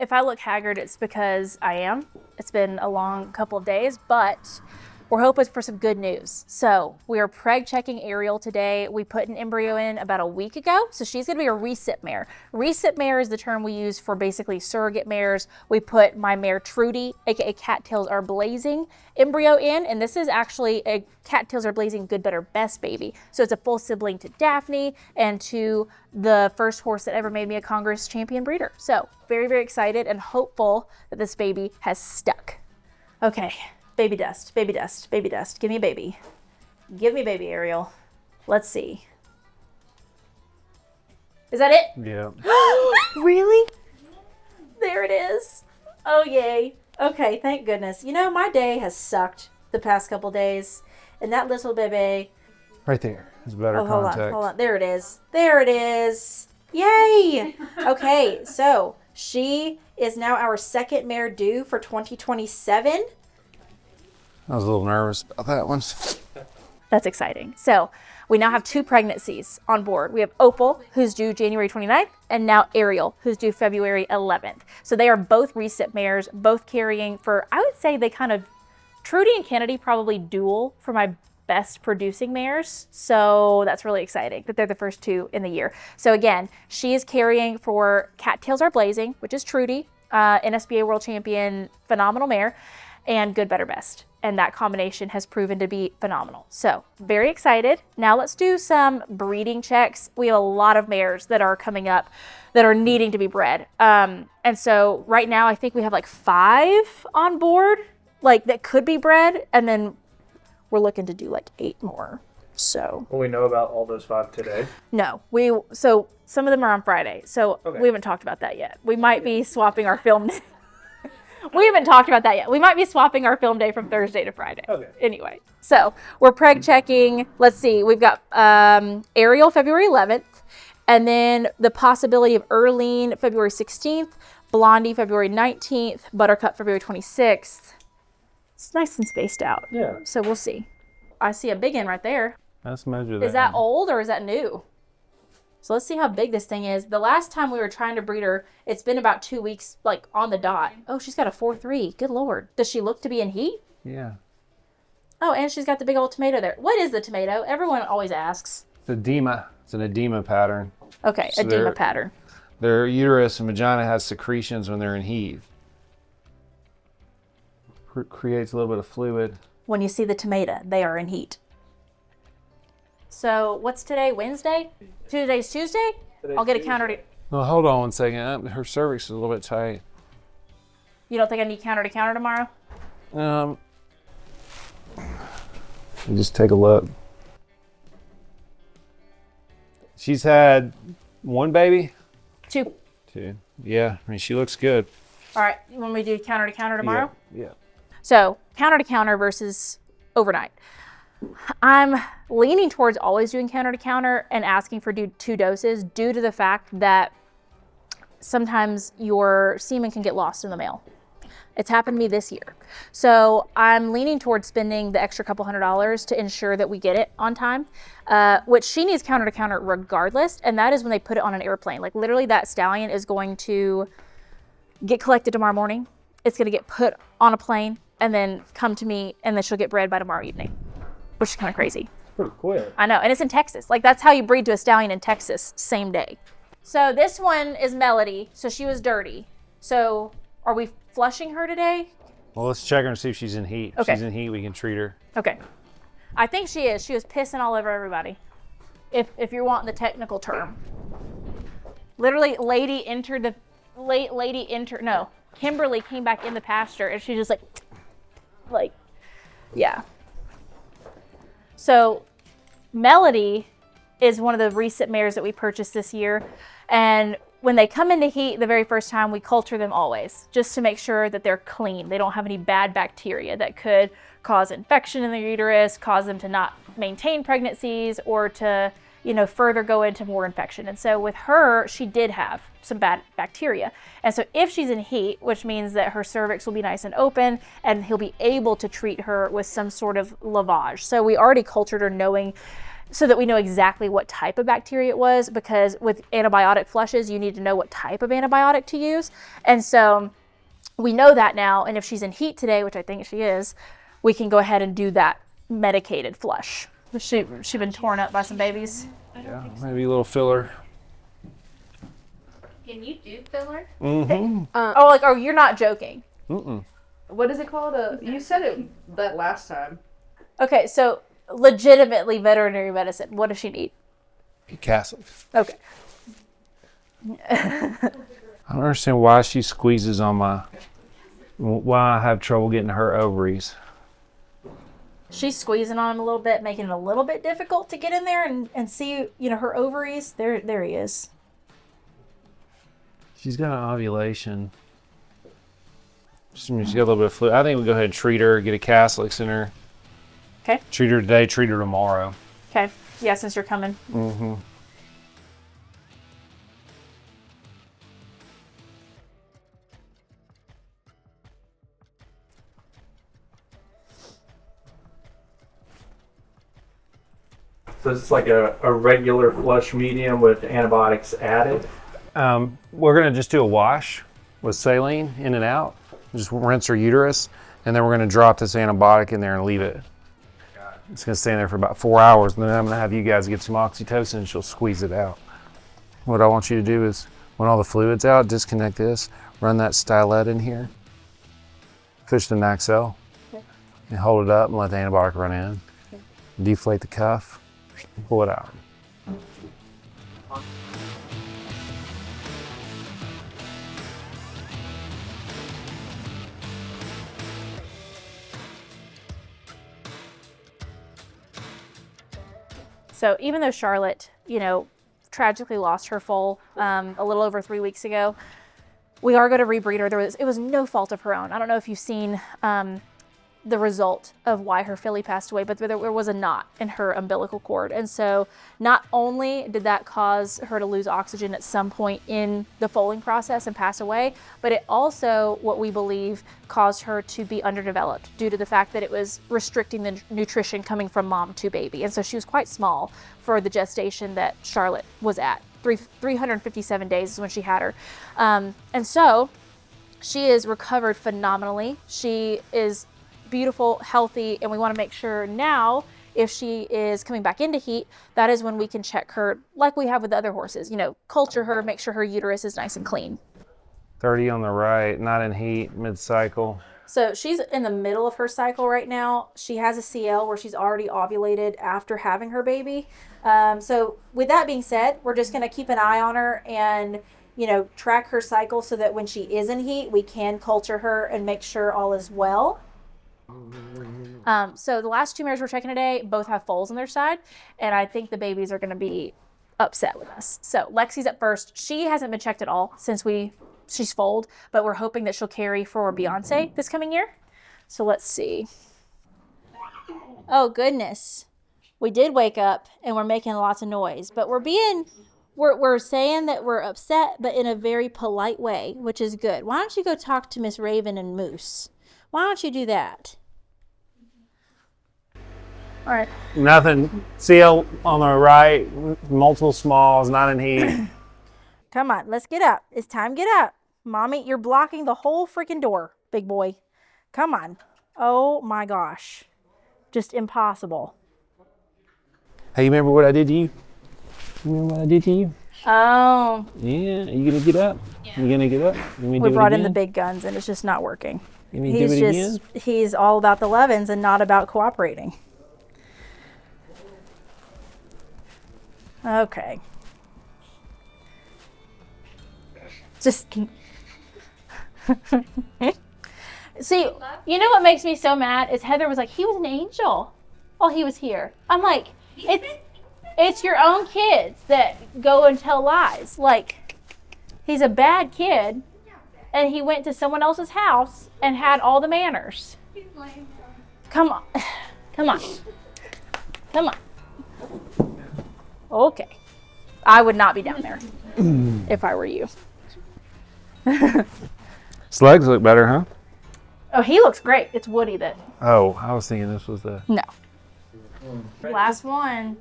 if I look haggard, it's because I am. It's been a long couple of days, but we're hoping for some good news. So we are preg checking Ariel today. We put an embryo in about a week ago. So she's gonna be a recip mare. Recip mare is the term we use for basically surrogate mares. We put my mare Trudy, AKA Cattails Are Blazing, embryo in, and this is actually a Cattails Are Blazing Good, Better, Best baby. So it's a full sibling to Daphne and to the first horse that ever made me a Congress champion breeder. So very, very excited and hopeful that this baby has stuck. Okay. Baby dust, baby dust, baby dust. Give me a baby. Give me a baby, Ariel. Let's see. Is that it? Yeah. Really? There it is. Oh, yay. Okay, thank goodness. You know, my day has sucked the past couple days. And that little baby. Right there. It's better contact. Hold on. There it is. There it is. Yay. Okay, so she is now our second mare due for 2027. I was a little nervous about that one. That's exciting. So we now have 2 pregnancies on board. We have Opal, who's due January 29th, and now Ariel, who's due February 11th. So they are both recip mares, both carrying for, I would say they kind of, Trudy and Kennedy probably duel for my best producing mares. So that's really exciting that they're the first 2 in the year. So again, she is carrying for Cattails Are Blazing, which is Trudy, NSBA World Champion, phenomenal mare, and Good, Better, Best. And that combination has proven to be phenomenal. So very excited. Now let's do some breeding checks. We have a lot of mares that are coming up that are needing to be bred. And so right now I think we have like 5 on board, like that could be bred. And then we're looking to do like 8 more. So Will we know about all those 5 today? no, so some of them are on Friday. So we haven't talked about that yet. We might be swapping our film. We haven't talked about that yet. We might be swapping our film day from Thursday to Friday. Okay. Anyway, so we're preg checking. Let's see. We've got Ariel February 11th, and then the possibility of Erlene February 16th, Blondie February 19th, Buttercup February 26th. It's nice and spaced out. Yeah. So we'll see. I see a big one right there. Let's measure that. Is that old or is that new? So let's see how big this thing is. The last time we were trying to breed her, it's been about 2 weeks, like on the dot. Oh, she's got a 4.3. Good Lord. Does she look to be in heat? Yeah. Oh, and she's got the big old tomato there. What is the tomato? Everyone always asks. It's edema. It's an edema pattern. Okay, So edema they're- pattern. Their uterus and vagina has secretions when they're in heat. Creates a little bit of fluid. When you see the tomato, they are in heat. So what's today? Wednesday? Today's Tuesday? I'll get a counter to... Well, hold on one second. Her cervix is a little bit tight. You don't think I need counter to counter tomorrow? Just take a look. She's had 1 baby? 2. 2. Yeah, I mean, she looks good. All right, you want me to do counter to counter tomorrow? Yeah. So counter to counter versus overnight. I'm leaning towards always doing counter to counter and asking for 2 doses due to the fact that sometimes your semen can get lost in the mail. It's happened to me this year. So I'm leaning towards spending the extra couple $100s to ensure that we get it on time, which she needs counter to counter regardless. And that is when they put it on an airplane. Like literally that stallion is going to get collected tomorrow morning. It's going to get put on a plane and then come to me, and then she'll get bred by tomorrow evening, which is kind of crazy. Pretty quick. I know, and it's in Texas. Like that's how you breed to a stallion in Texas, same day. So this one is Melody, so she was dirty. So are we flushing her today? Well, let's check her and see if she's in heat. Okay. If she's in heat, we can treat her. Okay. I think she is. She was pissing all over everybody. If you're wanting the technical term. Literally, Kimberly came back in the pasture and she just like, yeah. So Melody is one of the recent mares that we purchased this year. And when they come into heat the very first time, we culture them always just to make sure that they're clean. They don't have any bad bacteria that could cause infection in the uterus, cause them to not maintain pregnancies, or to, further go into more infection. And so with her, she did have some bad bacteria. And so if she's in heat, which means that her cervix will be nice and open, and he'll be able to treat her with some sort of lavage. So we already cultured her knowing so that we know exactly what type of bacteria it was, because with antibiotic flushes, you need to know what type of antibiotic to use. And so we know that now, and if she's in heat today, which I think she is, we can go ahead and do that medicated flush. She been torn up by some babies? Yeah, maybe a little filler. Can you do filler? Mm-hmm. Oh, you're not joking. Mm-mm. What is it called? You said it that last time. Okay, so legitimately veterinary medicine. What does she need? Catholic. Okay. I don't understand why she squeezes on why I have trouble getting her ovaries. She's squeezing on him a little bit, making it a little bit difficult to get in there and see, her ovaries. There he is. She's got an ovulation. She's got a little bit of fluid. I think we go ahead and treat her, get a Catholics in her. Okay. Treat her today, treat her tomorrow. Okay. Yeah, since you're coming. Mm-hmm. So it's like a regular flush medium with antibiotics added. We're going to just do a wash with saline in and out. Just rinse her uterus, and then we're going to drop this antibiotic in there and leave it. It's going to stay in there for about 4 hours, and then I'm going to have you guys get some oxytocin, and she'll squeeze it out. What I want you to do is, when all the fluid's out, disconnect this, run that stylet in here, push the Naxel, and hold it up and let the antibiotic run in. Deflate the cuff, pull it out. So even though Charlotte, tragically lost her foal a little over 3 weeks ago, we are going to rebreed her. It was no fault of her own. I don't know if you've seen the result of why her filly passed away, but there was a knot in her umbilical cord. And so not only did that cause her to lose oxygen at some point in the foaling process and pass away, but it also, what we believe, caused her to be underdeveloped due to the fact that it was restricting the nutrition coming from mom to baby. And so she was quite small for the gestation that Charlotte was at. 357 days is when she had her. And so she is recovered phenomenally. She is beautiful, healthy, and we want to make sure now, if she is coming back into heat, that is when we can check her like we have with the other horses. Culture her, make sure her uterus is nice and clean. 30 on the right, not in heat, mid-cycle. So she's in the middle of her cycle right now. She has a CL where she's already ovulated after having her baby. So with that being said, we're just going to keep an eye on her and track her cycle so that when she is in heat, we can culture her and make sure all is well. So the last 2 mares we're checking today both have foals on their side, and I think the babies are going to be upset with us. So Lexi's at first. She hasn't been checked at all since she's foaled, but we're hoping that she'll carry for Beyonce this coming year. So let's see. Oh goodness, we did wake up and we're making lots of noise, but we're saying that we're upset, but in a very polite way, which is good. Why don't you go talk to Miss Raven and Moose? Why don't you do that? All right. Nothing. CL on the right, multiple smalls, not in heat. Come on, let's get up. It's time to get up. Mommy, you're blocking the whole freaking door, big boy. Come on. Oh my gosh. Just impossible. Hey, you remember what I did to you? You remember what I did to you? Oh. Yeah, are you going to get up? Yeah. You going to get up? We brought in the big guns and it's just not working. You mean do it again? He's all about the Levins and not about cooperating. Okay. Just see, what makes me so mad is Heather was like, he was an angel while he was here. I'm like, it's your own kids that go and tell lies. Like, he's a bad kid, and he went to someone else's house and had all the manners. Come on. Come on. Come on. Okay. I would not be down there if I were you. His legs look better, huh? Oh, he looks great. It's Woody that. Oh, I was thinking this was the... No. Last one.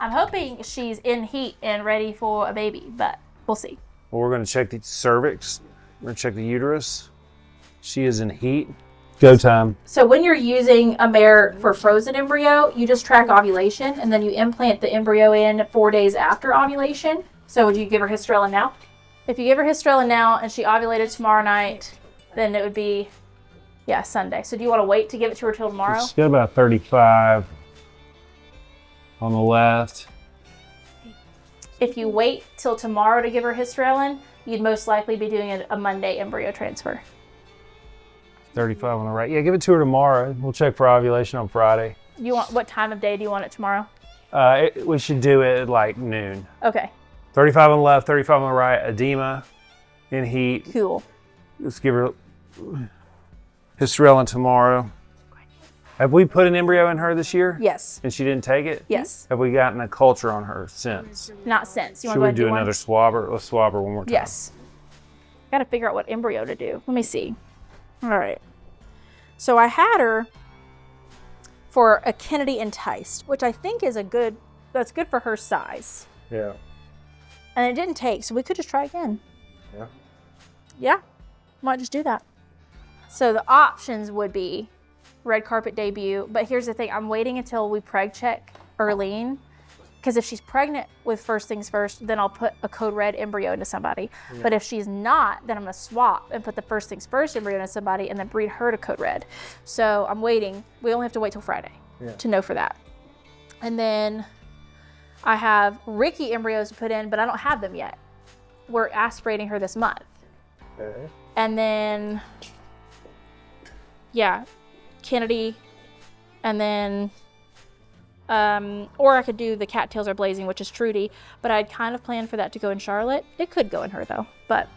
I'm hoping she's in heat and ready for a baby, but we'll see. Well, we're going to check the cervix. We're going to check the uterus. She is in heat. Go time. So when you're using a mare for frozen embryo, you just track ovulation and then you implant the embryo in 4 days after ovulation. So would you give her hysterelin now? If you give her hysterelin now and she ovulated tomorrow night, then it would be, yeah, Sunday. So do you want to wait to give it to her till tomorrow? She's got about 35 on the left. If you wait till tomorrow to give her hysterelin, you'd most likely be doing a Monday embryo transfer. 35 on the right. Yeah, give it to her tomorrow. We'll check for ovulation on Friday. You want, what time of day do you want it tomorrow? We should do it at like noon. Okay, 35 on the left, 35 on the right. Edema, in heat. cool. Let's give her hysterelin tomorrow. Have we put an embryo in her this year? Yes, And she didn't take it? yes. Have we gotten a culture on her since? Not since. You Should want we to go do ahead and another swabber? Let's swab her one more time. Yes. Got to figure out what embryo to do. Let me see. All right. So I had her for a Kennedy enticed, which I think is that's good for her size. Yeah. And it didn't take, so we could just try again. Yeah. Yeah, might just do that. So the options would be red carpet debut, but here's the thing, I'm waiting until we preg check Erlene, because if she's pregnant with first things first, then I'll put a code red embryo into somebody. Yeah. But if she's not, then I'm gonna swap and put the first things first embryo into somebody and then breed her to code red. So I'm waiting. We only have to wait till Friday to know for that. And then I have Ricky embryos to put in, but I don't have them yet. We're aspirating her this month. Okay. And then, yeah, Kennedy, and then, or I could do the cattails are blazing, which is Trudy, but I'd kind of planned for that to go in Charlotte. It could go in her though, but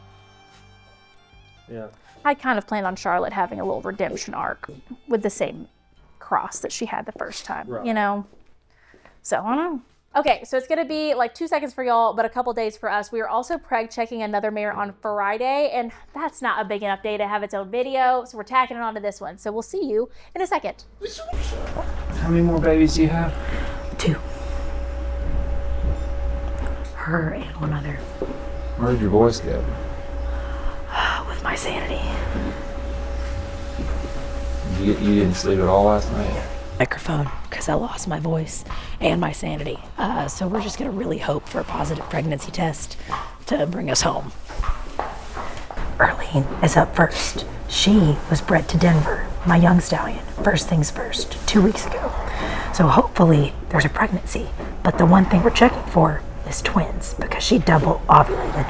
yeah, I kind of planned on Charlotte having a little redemption arc with the same cross that she had the first time, right. You know? So I don't know. Okay, so it's gonna be like 2 seconds for y'all, but a couple days for us. We are also preg checking another mare on Friday, and that's not a big enough day to have its own video, so we're tacking it onto this one. So we'll see you in a second. How many more babies do you have? 2. Her and one other. Where did your voice go? With my sanity. You didn't sleep at all last night? Microphone, because I lost my voice and my sanity. So we're just gonna really hope for a positive pregnancy test to bring us home. Erlene is up first. She was bred to Denver, my young stallion, first things first, 2 weeks ago. So hopefully there's a pregnancy, but the one thing we're checking for is twins because she double ovulated.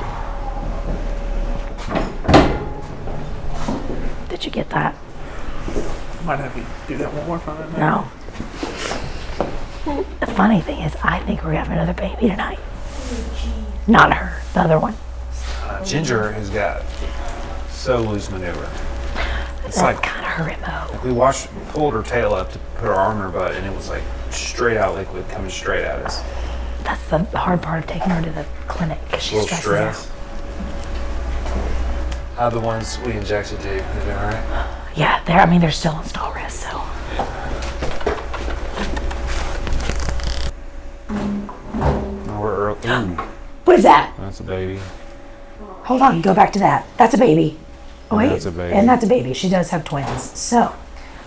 Did you get that? Might have you do that one more time. No. The funny thing is, I think we're having another baby tonight. Not her, the other one. Ginger has got so loose maneuver. It's That's like kind of her MO. we pulled her tail up to put her arm in her butt, and it was like straight out liquid coming straight at us. That's the hard part of taking her to the clinic because she A little stresses stress. How the ones we injected do? They doing all right? out. Yeah, they're still on stall rest, so. No, we're early. Ooh, What is that? that's a baby. Hold on, go back to that. That's a baby. Oh, wait. That's a baby. And that's a baby. She does have twins. So,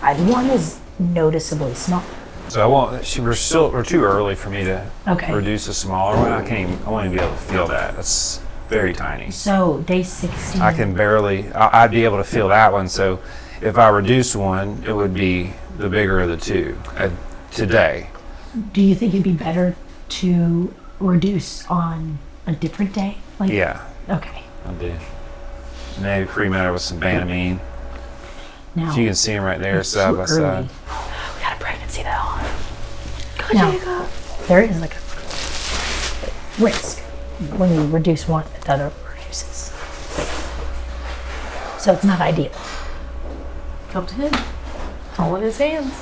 one is noticeably small. So I won't. We're too early for me to Okay. reduce a smaller one. I won't even be able to feel that. That's very tiny. So, day 16. I can barely. I'd be able to feel that one. So if I reduce one, it would be the bigger of the two today. Do you think it'd be better to reduce on a different day? Like, Yeah, Okay. I do. Maybe pre-med with some Banamine. Now, You can see them right there it's side too by early. side. We got a pregnancy though. Now, there is like a risk when we reduce one, the other reduces. So it's not ideal. Up to him. All in his hands.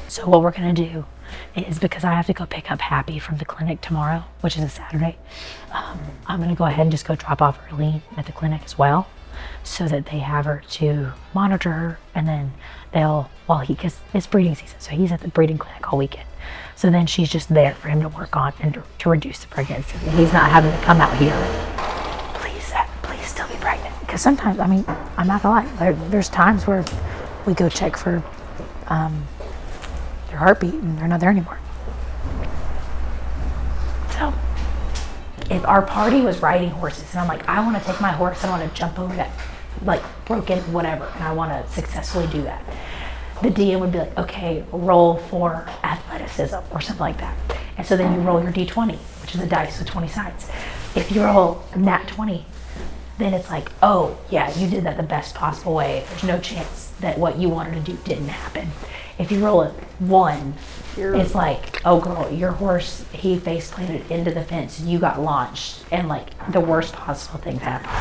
So what we're gonna do is, because I have to go pick up Happy from the clinic tomorrow, which is a Saturday, I'm gonna go ahead and just go drop off Erlene at the clinic as well. so that they have her to monitor her, and then because it's breeding season, so he's at the breeding clinic all weekend. So then she's just there for him to work on and to reduce the pregnancy. He's not having to come out here. Please still be pregnant. Because sometimes, I mean, I'm not gonna lie, there's times where we go check for their heartbeat and they're not there anymore. So if our party was riding horses and I'm like, I want to take my horse, I want to jump over that like broken whatever, and I want to successfully do that, the DM would be like, okay, roll for athleticism or something like that. And so then you roll your D20, which is a dice with 20 sides. If you roll nat 20, then it's like, oh yeah, you did that the best possible way. There's no chance that what you wanted to do didn't happen. If you roll a 1, it's like, oh girl, your horse, he face planted into the fence, you got launched, and like the worst possible things happened.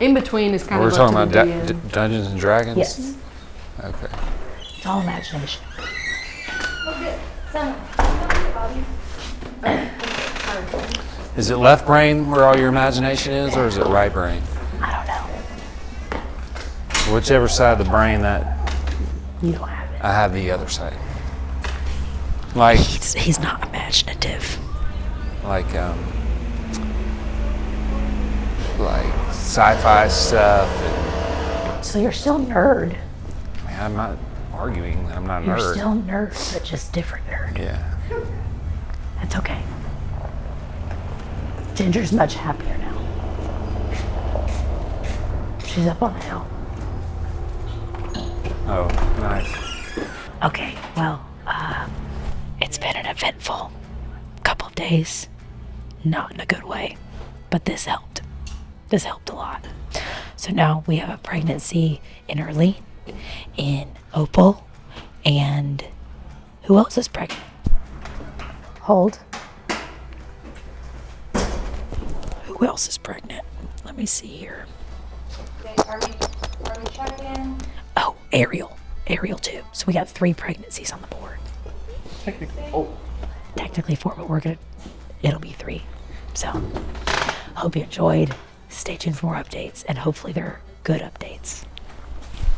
In between is kind We're of talking up about to the DM. Dungeons and Dragons? Yes, Okay. it's all imagination. Is it left brain where all your imagination is, or is it right brain? I don't know. Whichever side of the brain that You don't have it. I have the other side. Like He's not imaginative. like sci-fi stuff. And, So you're still nerd. I mean, I'm not arguing that I'm not a You're nerd. still nerd, but just different nerd. Yeah. That's okay. Ginger's much happier now. She's up on the hill. Oh, nice. Okay, well, it's been an eventful couple of days. Not in a good way, but this helped. This helped a lot. So now we have a pregnancy in Erlene, in Opal, and who else is pregnant? Hold. Who else is pregnant? Let me see here. Are we checking? Oh, Ariel. Ariel too. So we got 3 pregnancies on the board. Technically 4, but it'll be 3. So, hope you enjoyed. Stay tuned for more updates, and hopefully they're good updates.